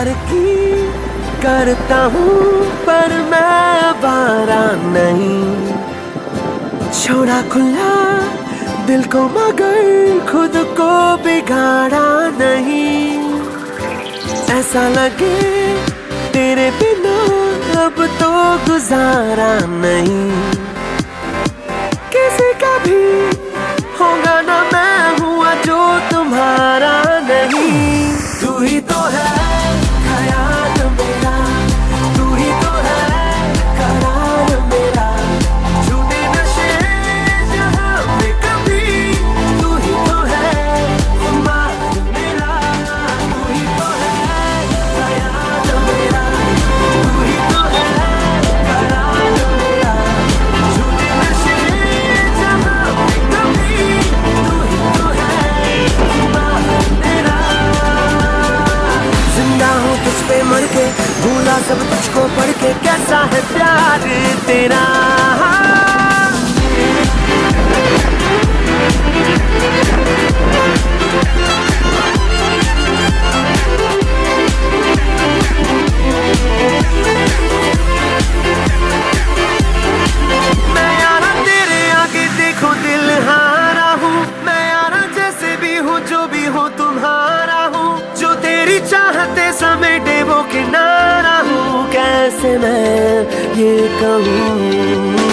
प्यार की करता हूँ पर मैं आवारा नहीं, छोड़ा खुला दिल को मगर खुद को बिगाड़ा नहीं। ऐसा लगे तेरे बिना अब तो गुजारा नहीं, किसी का भी होगा ना मैं हुआ जो तुम्हारा नहीं। तू ही तो है ख्याल मेरा, तू ही तो है करार मेरा, झूठे नशे जहां में कभी, तू ही तो है खुमार मेरा, तू ही तो है ख्याल मेरा, तू ही तो है करार मेरा, झूठे नशे जहां में कभी, तू ही तो है खुमार मेरा। जिंदा हूँ तुझ पे मर के, भूला सब तुझको पढ़ के, कैसा है प्यार तेरा। मैं यारा तेरे आगे देखो दिल हारा हूँ, मैं यारा जैसे भी हूँ जो भी हो तुम्हारा हूँ, जो तेरी चाहते समेटे वो किनारा हूँ, कैसे मैं ये कहूँ।